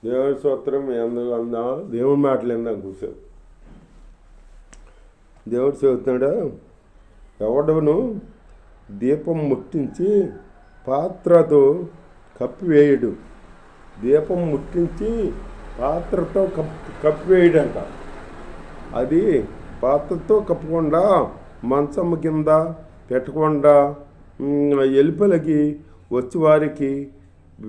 దేవుని స్తోత్రం ఎందుకు అందాం, దేవుని మాటలు ఎందాం కూర్చో. దేవుడు చెబుతున్నాడు, ఎవడను దీపం ముట్టించి పాత్రతో కప్పివేయడు. దీపం ముట్టించి పాత్రతో కప్పివేయడంట. అది పాత్రతో కప్పకుండా మంచం కింద పెట్టకుండా ఎలుపలకి వచ్చేవారికి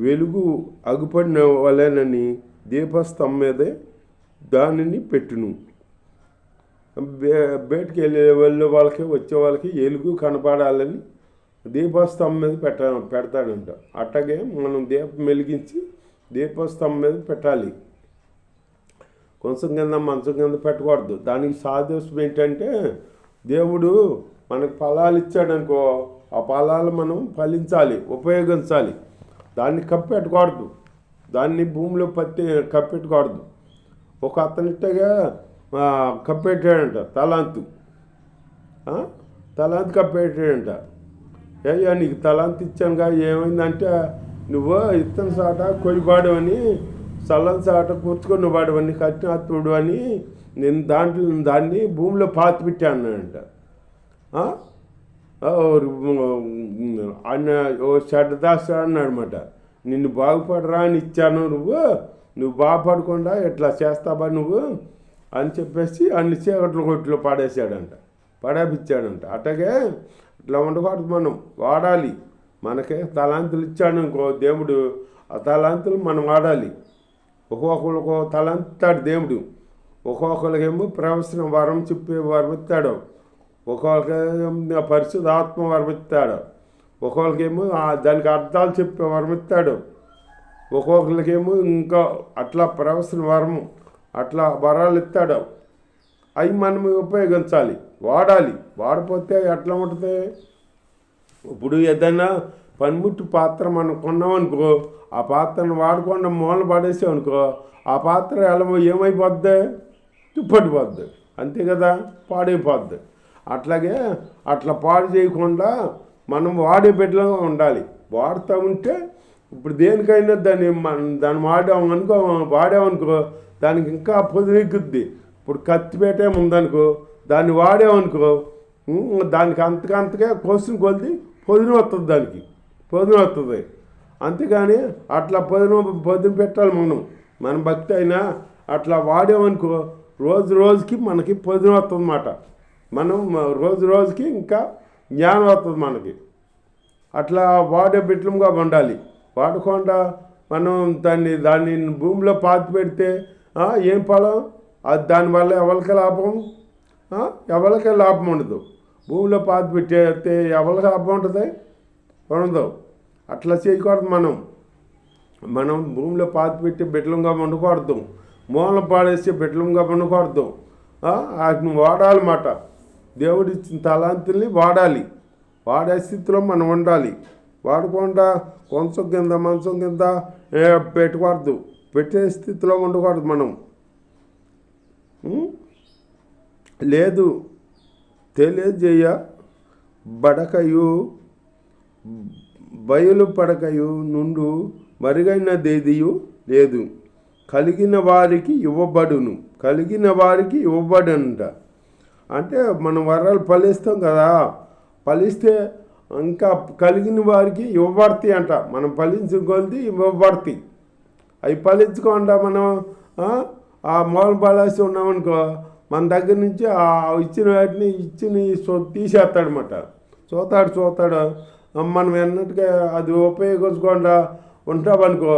వెలుగు అగుపడిన వలెనని దీపస్తంభం మీదే దానిని పెట్టును. బయటికి వెళ్ళే వాళ్ళకి వచ్చే వాళ్ళకి ఎలుగు కనపడాలని దీపస్తంభం మీద పెడతాడంట. అట్టగే మనం దీపం వెలిగించి దీపస్తంభం మీద పెట్టాలి. కొంచెం కింద మంచం కింద పెట్టకూడదు. దానికి సాదృశ్యం ఏంటంటే, దేవుడు మనకు ఫలాలు ఇచ్చాడనుకో, ఆ ఫలాలు మనం ఫలించాలి, ఉపయోగించాలి. దాన్ని కప్పెట్టకూడదు, దాన్ని భూమిలో కప్పెట్టకూడదు. ఒక అతనిట్టగా కప్పెట్టాడంట, తలాంతు కప్పెట్టాడంట. అయ్యా నీకు తలాంతు ఇచ్చానుగా, ఏమైందంటే నువ్వు ఇత్తన సాట కొయ్యబాడవని, చల్లని సాట కూర్చుకొని వాడవని, కట్టినత్తుడు అని నేను దాన్ని భూమిలో పాతి పెట్టానంట. ఆయన ఓ చెడ్డదాస్తా అన్నాడనమాట. నిన్ను బాగుపడరా అని ఇచ్చాను, నువ్వు బాగుపడకుండా ఎట్లా చేస్తావా నువ్వు అని చెప్పేసి అన్ని చీకట్లు కొట్లో పడేపించాడంట. అట్లాగే ఇట్లా ఉండకూడదు, మనం వాడాలి. మనకి తలాంతులు ఇచ్చాడు అనుకో దేవుడు, ఆ తలాంతులు మనం వాడాలి. ఒక్కొక్కరికి తలాంతు ఇస్తాడు దేవుడు. ఒక్కొక్కరికేమో ప్రవచన వరం చెప్పే వరం ఇస్తాడు, ఒక్కొక్కరికేమో పరిశుద్ధ ఆత్మ వరం ఇస్తాడు, ఒక్కొక్కరికేమో దానికి అర్థాలు చెప్పే వరం ఇస్తాడు, ఒక్కొక్కరికేమో ఇంకా అట్లా ప్రవచన వరం అట్లా వరాలు ఇస్తాడు. అవి మనం ఉపయోగించాలి, వాడాలి. వాడిపోతే ఎట్లా ఉంటుంది? ఇప్పుడు ఏదైనా పనిముట్టు పాత్ర మనం కొన్నామనుకో, ఆ పాత్రను వాడకుండా మూల పడేసామనుకో, ఆ పాత్ర ఎలా ఏమైపోద్ది? తుప్పడిపోద్ది, అంతే కదా, పాడైపోద్ది. అట్లాగే అట్లా పాడు చేయకుండా మనం వాడే బిడ్డలో ఉండాలి. వాడుతూ ఉంటే ఇప్పుడు దేనికైనా దాన్ని వాడామనుకో దానికి ఇంకా పొదిరెక్కుద్ది. ఇప్పుడు కత్తిపేట ఉందనుకో, దాన్ని వాడామనుకో దానికి అంతకే కోసిన కొలిది పొదిన వస్తుంది, దానికి పొదిన వస్తుంది. అంతేగాని అట్లా పొదిన పెట్టాలి. మన భక్తి అయినా అట్లా వాడామనుకో రోజుకి మనకి పొదిన వస్తుంది అన్నమాట. మనం రోజుకి ఇంకా జ్ఞానం వస్తుంది మనకి. అట్లా వాడే బిడ్డలుగా ఉండాలి. వాడకుండా మనం దాన్ని భూమిలో పాతి పెడితే ఏం ఫలం? అది దానివల్ల ఎవరికి లాభం ఉండదు. భూమిలో పాతి పెట్టేస్తే ఎవరికి లాభం ఉంటుంది? ఉండదు. అట్లా చేయకూడదు. మనం భూమిలో పాతి పెట్టి బిడ్డలంగా ఉండకూడదు, మూలం పాడేసి బిడ్డలంగా ఉండకూడదు. వాటిని వాడాలన్నమాట. దేవుడు ఇచ్చిన తలాంతుల్ని వాడాలి. వాడే స్థితిలో మనం ఉండాలి. వాడకుండా కొంచెం కింద మంచం కింద పెట్టకూడదు, పెట్టే స్థితిలో ఉండకూడదు మనం. లేదు తెలియజేయ బడకయు బయలు పడకయు నుండు మరుగైనదేదియు లేదు, కలిగిన వారికి ఇవ్వబడునంట. అంటే మనం వరాలు ఫలిస్తాం కదా, ఫలిస్తే ఇంకా కలిగిన వారికి ఇవ్వబడతాయి అంట. మనం ఫలించిన కొలిది ఇవ్వబడతాయి. అవి ఫలించకుండా మనం ఆ మూలం పడాల్సి ఉన్నామనుకో, మన దగ్గర నుంచి ఆ ఇచ్చిన వాటిని తీసేస్తాడనమాట. చూస్తాడు. మనం ఎన్నట్టుగా అది ఉపయోగించకుండా ఉంటామనుకో,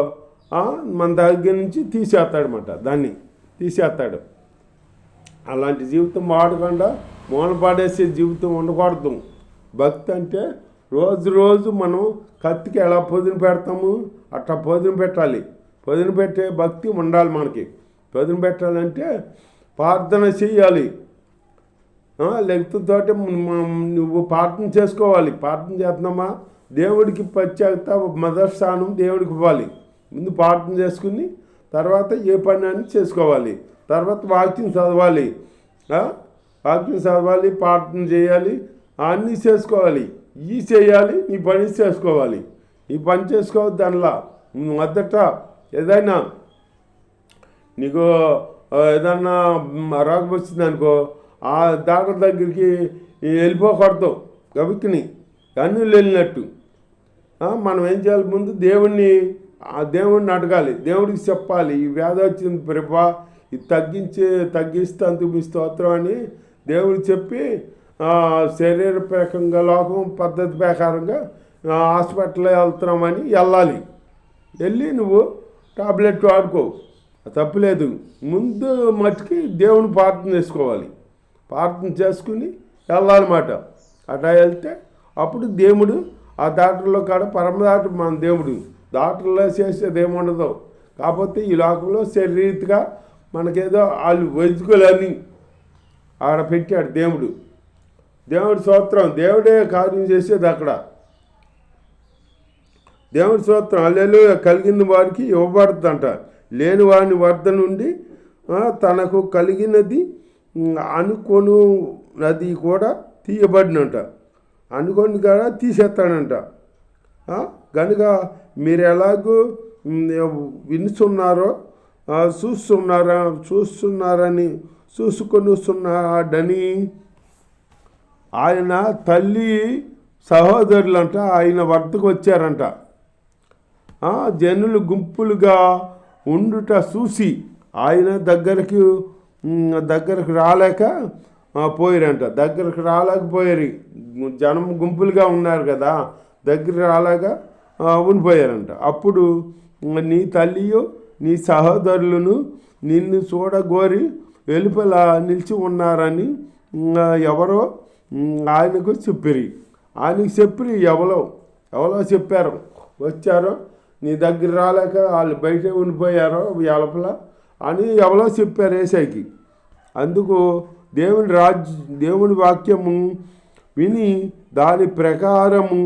మన దగ్గర నుంచి తీసేస్తాడనమాట. దాన్ని తీసేస్తాడు. అలాంటి జీవితం వాడకుండా మూలపడేసే జీవితం ఉండకూడదు. భక్తి అంటే రోజు మనం కత్తికి ఎలా పొదిన పెడతాము అట్లా పొదిన పెట్టాలి. పొదిన పెట్టే భక్తి ఉండాలి మనకి. పొదిన పెట్టాలంటే ప్రార్థన చెయ్యాలి. లెక్కతోటి నువ్వు ప్రార్థన చేసుకోవాలి. ప్రార్థన చేస్తున్నామా, దేవుడికి ప్రత్యేకత మొదటి స్థానం దేవుడికి ఇవ్వాలి. ముందు ప్రార్థన చేసుకుని తర్వాత ఏ పని అని చేసుకోవాలి. తర్వాత వాక్యం చదవాలి, ప్రార్థన చేయాలి, అన్నీ చేసుకోవాలి. చేయాలి, నీ పని చేసుకోవాలి. ఈ పని చేసుకోవద్దు. దానిలో మొదట ఏదైనా నీకు ఏదన్నా రోగం వచ్చింది అనుకో, ఆ డాక్టర్ దగ్గరికి వెళ్ళిపోకూడదు. గబిక్కిని కన్నులు వెళ్ళినట్టు మనం ఏం చేయాలి? ముందు దేవుణ్ణి అడగాలి, దేవుడికి చెప్పాలి, ఈ వ్యాధి వచ్చింది ప్రభా, ఇది తగ్గిస్తే అందుకు మీ స్తోత్రం అని దేవుడు చెప్పి శరీర ప్రకంగా లోకం పద్ధతి ప్రకారంగా హాస్పిటల్లో వెళ్తున్నామని వెళ్ళి నువ్వు టాబ్లెట్ వాడుకో, తప్పులేదు. ముందు మట్టుకి దేవుని ప్రార్థన చేసుకోవాలి, ప్రార్థన చేసుకుని వెళ్ళాలన్నమాట. అట్లా వెళ్తే అప్పుడు దేవుడు ఆ డాక్టర్లో కాడ పరమదాటు మన దేవుడు, డాక్టర్లో చేసేది ఏముండదు. కాకపోతే ఈ లోకంలో శరీరీతిగా మనకేదో వాళ్ళు వైద్యులని ఆడ పెట్టాడు దేవుడు స్తోత్రం. దేవుడే కార్యం చేసేది అక్కడ. దేవుడి స్తోత్రం. హల్లెలూయా. కలిగిన వారికి ఇవ్వబడుతుందంట, లేని వాని వద్ద నుండి తనకు కలిగినది అనుకొనున్నది కూడా తీయబడినంట, అనుకోని కూడా తీసేస్తాడంట. కనుక మీరు ఎలాగూ వినుచున్నారో చూసుకొనిస్తున్నాడని ఆయన తల్లి సహోదరులంట ఆయన వద్దకు వచ్చారంట. జనులు గుంపులుగా ఉండుట చూసి ఆయన దగ్గరకు రాలేక రాలేకపోయారు. జనం గుంపులుగా ఉన్నారు కదా, దగ్గర రాలేక ఉండిపోయారంట. అప్పుడు నీ తల్లియు నీ సహోదరులను నిన్ను చూడగోరి వెలుపల నిలిచి ఉన్నారని ఎవరో ఆయనకు చెప్పిరి. ఎవరో చెప్పారు, వచ్చారో నీ దగ్గర రాలేక వాళ్ళు బయట ఉండిపోయారో వెలుపల అని ఎవరో చెప్పారు యేసయ్యకి. అందుకు దేవుని వాక్యము విని దాని ప్రకారము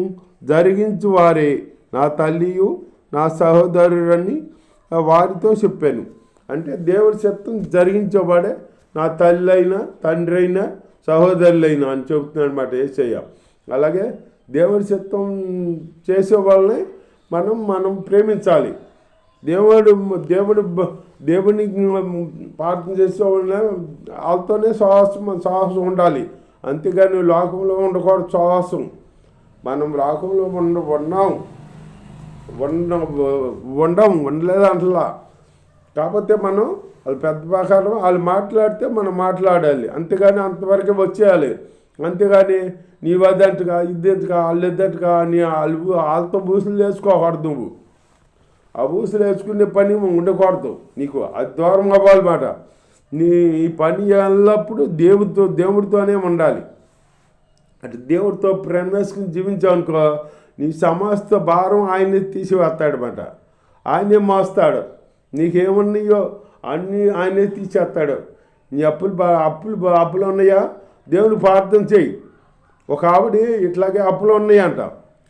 జరిగించువారే నా తల్లియు నా సహోదరుని వారితో చెప్పాను. అంటే దేవుడి చిత్తం జరిగించబడే నా తల్లి అయినా తండ్రి అయినా సహోదరులైనా అని చెబుతున్నాడు అన్నమాట యేసయ్య. అలాగే దేవుడి చిత్తం చేసే వాళ్ళని మనం ప్రేమించాలి. దేవుని ప్రార్థన చేసే వాళ్ళని వాళ్ళతోనే సాహసం ఉండాలి. అంతేగాని లోకంలో ఉండకూడదు సాహసం. మనం లోకంలో ఉండలేదు అంటలా. కాకపోతే మనం వాళ్ళు పెద్ద ప్రకారం వాళ్ళు మాట్లాడితే మనం మాట్లాడాలి, అంతేగాని అంతవరకే వచ్చేయాలి. అంతేగాని నీ వద్దంటగా ఇద్దెంతగా వాళ్ళు ఇద్దట్టుగా వాళ్ళతో బూసులు వేసుకోకూడదు. నువ్వు ఆ బూసులు వేసుకునే పని ఉండకూడదు. నీకు అది దూరం అవ్వాలన్నమాట. నీ పని ఎల్లప్పుడు దేవుడితోనే ఉండాలి. అంటే దేవుడితో ప్రేమ వేసుకుని జీవించావనుకో, నీ సమస్త భారం ఆయనే తీసివేస్తాడనమాట. ఆయనే మోస్తాడు. నీకేమున్నాయో అన్నీ ఆయనే తీసేస్తాడు. నీ అప్పులు ఉన్నాయా, దేవుని ప్రార్థన చేయి. ఒక ఆవిడ ఇట్లాగే అప్పులు ఉన్నాయంట,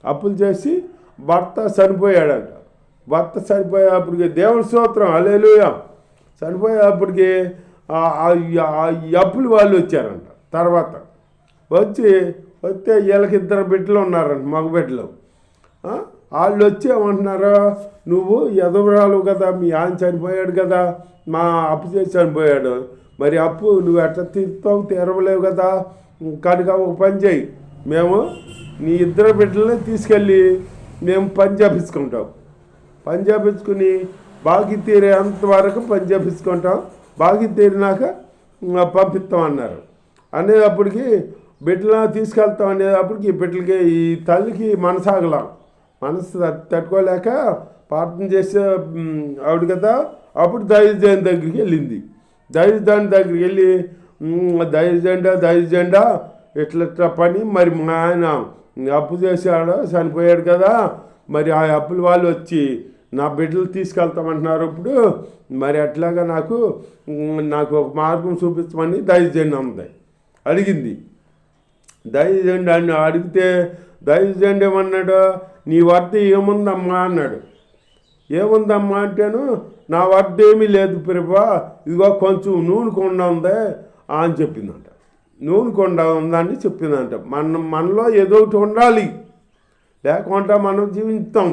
అప్పులు చేసి భర్త చనిపోయాడంట. భర్త చనిపోయేప్పటికి దేవుని స్తోత్రం హల్లెలూయా. చనిపోయేప్పటికి ఈ అప్పులు వాళ్ళు వచ్చారంట. తర్వాత వస్తే వీళ్ళకి 2 బిడ్డలు ఉన్నారంట, మగ బిడ్డలు. వాళ్ళు వచ్చి ఏమంటున్నారు, నువ్వు ఎదవరాలు కదా, మీ ఆయన చనిపోయాడు కదా, మా అప్పు చేసి చనిపోయాడు, మరి అప్పు నువ్వు ఎట్లా తీరవలేవు కదా, కనుక ఒక పని చేయి, మేము నీ 2 బిడ్డలని తీసుకెళ్ళి మేము పని చేపించుకుని బాకీ తీరేంత వరకు పని చేపించుకుంటాం, బాకీ తీరినాక పంపిస్తాం అన్నారు. అనేటప్పటికి బిడ్డలను తీసుకెళ్తాం అనేటప్పటికి బిడ్డలకి ఈ తల్లికి మనసు తట్టుకోలేక ప్రార్థన చేసే ఆవిడ కదా. అప్పుడు దైవజన్ దగ్గరికి వెళ్ళింది. దైవజన్ దగ్గరికి వెళ్ళి దైవజెండా ఇట్లా పని, మరి మా ఆయన అప్పు చేశాడు చనిపోయాడు కదా, మరి ఆ అప్పుల వాళ్ళు వచ్చి నా బిడ్డలు తీసుకెళ్తామంటున్నారు. ఇప్పుడు మరి అట్లాగా నాకు ఒక మార్గం చూపించమని దైవజెండా అడిగింది. దైవజెండాన్ని అడిగితే దైవజెండా ఏమన్నాడు, నీ వద్ద ఏముందమ్మా అన్నాడు. ఏముందమ్మా అంటేను, నా వద్ద ఏమీ లేదు ప్రభా, ఇదిగో కొంచెం నూనె కొండ ఉంది అని చెప్పిందంట. నూనె కొండ ఉందని చెప్పిందంట. మనలో ఏదో ఒకటి ఉండాలి, లేకుండా మనం జీవిస్తాం.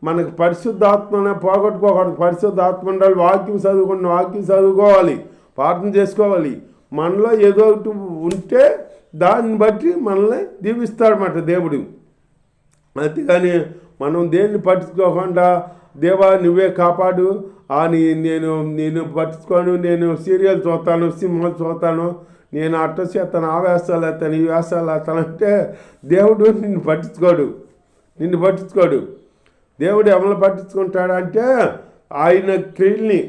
మనకు పరిశుద్ధాత్మనే పోగొట్టుకోకూడదు. పరిశుద్ధాత్మ ఉండాలి. వాక్యం చదువుకోవాలి, ప్రార్థన చేసుకోవాలి. మనలో ఏదో ఒకటి ఉంటే దాన్ని బట్టి మనల్ని దీవిస్తాడన్నమాట దేవుడు. అంతేగాని మనం దేన్ని పట్టించుకోకుండా దేవా నువ్వే కాపాడు అని నేను పట్టించుకోను, నేను సీరియల్ చూస్తాను, సినిమాలు చూస్తాను, నేను అట్ట చేస్తాను, ఆ వేస్తాలు వేస్తాను, ఈ వేస్తాలు వేస్తాను అంటే దేవుడు నిన్ను పట్టించుకోడు. దేవుడు ఎవరిని పట్టించుకుంటాడంటే ఆయన క్రియల్ని,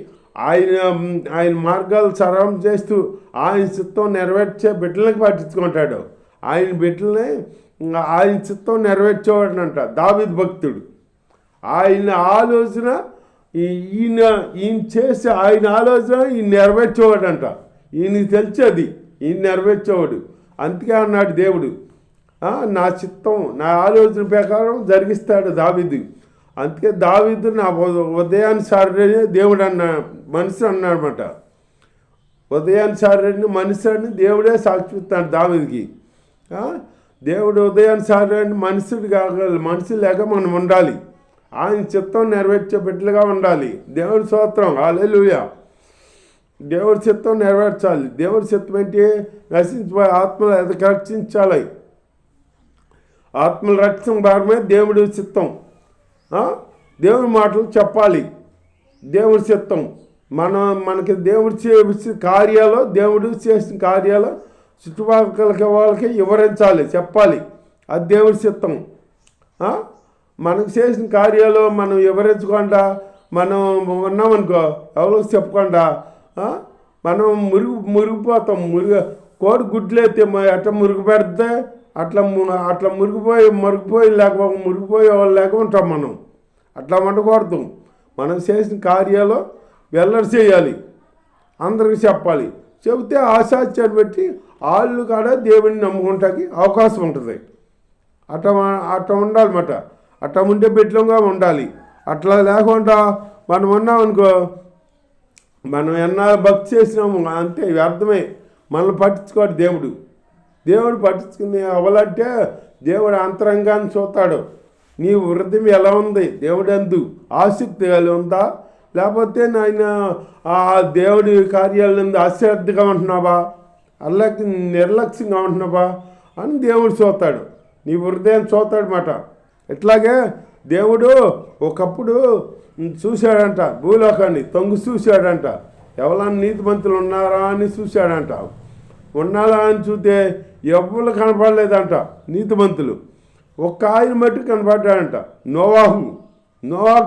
ఆయన మార్గాలు సరళం చేస్తూ ఆయన చిత్తం నెరవేర్చే బిడ్డలకి పట్టించుకుంటాడు. ఆయన బిడ్డల్ని ఆయన చిత్తం నెరవేర్చేవాడనంట దావీదు భక్తుడు. ఆయన ఆలోచన ఈయన చేసే ఆయన ఆలోచన ఈయన నెరవేర్చేవాడంట. ఈయనకి తెలిసేది ఈయన నెరవేర్చేవాడు. అందుకే అన్నాడు దేవుడు, నా చిత్తం నా ఆలోచన ప్రకారం జరిగిస్తాడు దావీదు. అందుకే దావీదు నా ఉదయానుసారుడని దేవుడు మనిషి అన్నాడనమాట. ఉదయానుసారుడిని మనిషి అని దేవుడే సాక్షిస్తాడు దావీదుకి. దేవుడు ఉదయానుసారుడని మనుషుడు కాగల మనిషి లేక మనం ఉండాలి. ఆయన చిత్తం నెరవేర్చే బిడ్డలుగా ఉండాలి. దేవుడి స్తోత్రం, హల్లెలూయా. దేవుడి చిత్తం నెరవేర్చాలి. దేవుడి చిత్తం ఏంటి? నశించిపోయే ఆత్మలు ఎదకి రక్షించాలి. ఆత్మల రక్షణ భాగమే దేవుడి చిత్తం. దేవుడి మాటలు చెప్పాలి. దేవుడి చిత్తం మనకి దేవుడు చేసిన కార్యాలు, దేవుడు చేసిన కార్యాలు చుట్టుపక్కలకి వాళ్ళకి వివరించాలి, చెప్పాలి. అది దేవుడి చిత్తం. మనకు చేసిన కార్యాలు మనం వివరించకుండా మనం ఉన్నామనుకో, ఎవరికి చెప్పకుండా మనం మురిగిపోతాం. కోడి గుడ్లు అయితే ఎట్లా మురుగు పెడితే అట్లా మురిగిపోయి వాళ్ళు లేక ఉంటాం మనం. అట్లా ఉండకూడదు. మనం చేసిన కార్యాలు వెల్లడి చేయాలి, అందరికి చెప్పాలి. చెబితే ఆశాచ్యాన్ని బట్టి వాళ్ళు కూడా దేవుడిని నమ్ముకుంటానికి అవకాశం ఉంటుంది. అట్లా ఉండాలన్నమాట. అట్లా ఉండే బిడ్డలుగా ఉండాలి. అట్లా లేకుండా మనం ఉన్నామనుకో, మనం ఎన్నాళ్ళు భక్తి చేసినాము అంతే వ్యర్థమే. మనల్ని పట్టించుకోడు దేవుడు పట్టించుకుని అవ్వాలంటే దేవుడు అంతరంగాన్ని చూస్తాడు. నీ హృదయం ఎలా ఉంది, దేవుడు అందు ఆసక్తి కలిగి ఉందా, లేకపోతే నాయన ఆ దేవుడి కార్యాలందు అశ్రద్ధగా ఉంటున్నావా, అలాగే నిర్లక్ష్యంగా ఉంటున్నావా అని దేవుడు చూస్తాడు. నీ హృదయం చూస్తాడు అన్నమాట. ఇట్లాగే దేవుడు ఒకప్పుడు చూశాడంట, భూలోకాన్ని తొంగి చూశాడంట. ఎవరైనా నీతిమంతులు ఉన్నారా అని చూశాడంట. ఉన్నారా అని చూస్తే ఎవరు కనపడలేదంట నీతిమంతులు. ఒక్క ఆయన మట్టు కనపడ్డాడంట, నోవాహు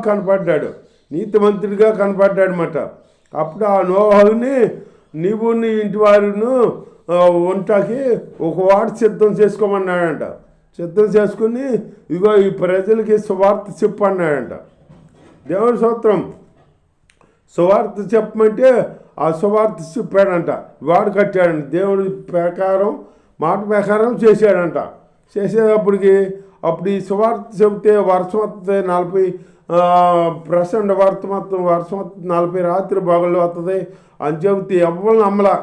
కనపడ్డాడు, నీతిమంతుడిగా కనపడ్డాడు అన్నమాట. అప్పుడు ఆ నోవాహుని నీవు నీ ఇంటి వారిను వంటకి ఒక వాడు సిద్ధం చేసుకోమన్నాడంట. సిద్ధం చేసుకుని ఇగో ఈ ప్రజలకి సువార్త చెప్పన్నాడంట. దేవుడి స్తోత్రం. సువార్త చెప్పమంటే ఆ సువార్త చెప్పాడంట. వాడు కట్టాడంట. దేవుడి మాట ప్రకారం చేశాడంట. చేసేటప్పటికి అప్పుడు ఈ సువార్త చెబితే వర్షం వస్తుంది, 40% వర్షం వస్తుంది, 40 రాత్రి పగలు వస్తుంది అని చెబితే ఎవరు నమ్మలా.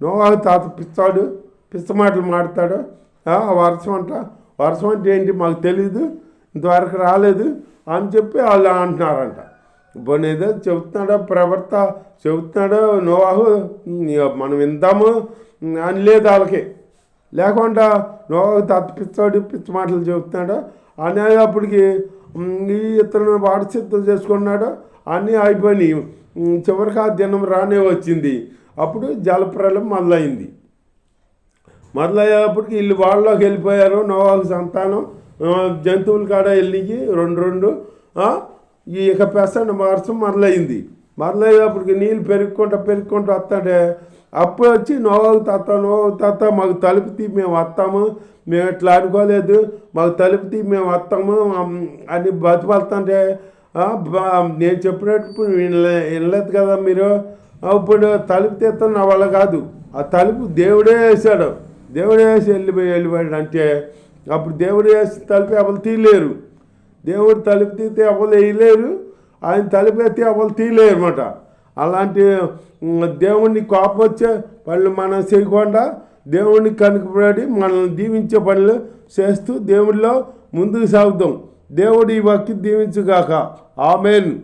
నోవాహు తాత పిచ్చ మాటలు మాడతాడు. వర్షం అంటే ఏంటి మాకు తెలీదు, ఇంతవరకు రాలేదు అని చెప్పి వాళ్ళు అంటున్నారంట. ఇప్పుడు ఏదో చెబుతున్నాడో నోవాహు మనం విందాము అని లేదు వాళ్ళకి. లేకుండా నోవాహు తాత పిచ్చ మాటలు చెబుతున్నాడు అనేటప్పటికి ఇతను వాడు సిద్ధం చేసుకున్నాడు, అన్నీ అయిపోయినాయి. చివరికి ఆ దినం రానే వచ్చింది. అప్పుడు జలప్రలయం మొదలయ్యేటప్పటికి వీళ్ళు వాళ్ళలోకి వెళ్ళిపోయారు. నోవాహు సంతానం జంతువులు కాడ వెళ్ళి రెండు ఇక పెసండి వర్షం మొదలయ్యేటప్పటికి నీళ్ళు పెరుగుకుంటూ వస్తాడే. అప్పుడు వచ్చి నోవాహు తాత మాకు తలుపుతీ మేము వస్తాము, మేము ఇట్లా అనుకోలేదు, మాకు తలుపుతీ మేము వస్తాము అని బతిపడుతుంటే నేను చెప్పినట్టు వినలేదు కదా మీరు. ఇప్పుడు తలుపు తీస్తాను నా వల్ల కాదు. ఆ తలుపు దేవుడే వేసాడు. దేవుడే వేసి వెళ్ళిపోయాడు అంటే అప్పుడు దేవుడు వేసి తలుపు ఎవరు తీయలేరు. దేవుడు తలుపు తీస్తే ఎవరు వేయలేరు, ఆయన తలుపు ఎత్తి ఎవరు తీయలేరు అన్నమాట. అలాంటి దేవుడిని కోపం వచ్చే పనులు మనం చేయకుండా దేవుడిని కనుకపడి మనల్ని దీవించే పనులు చేస్తూ దేవుడిలో ముందుకు సాగుతాం. దేవుడు ఈ వాక్యం దీవించుగాక. ఆమేన్.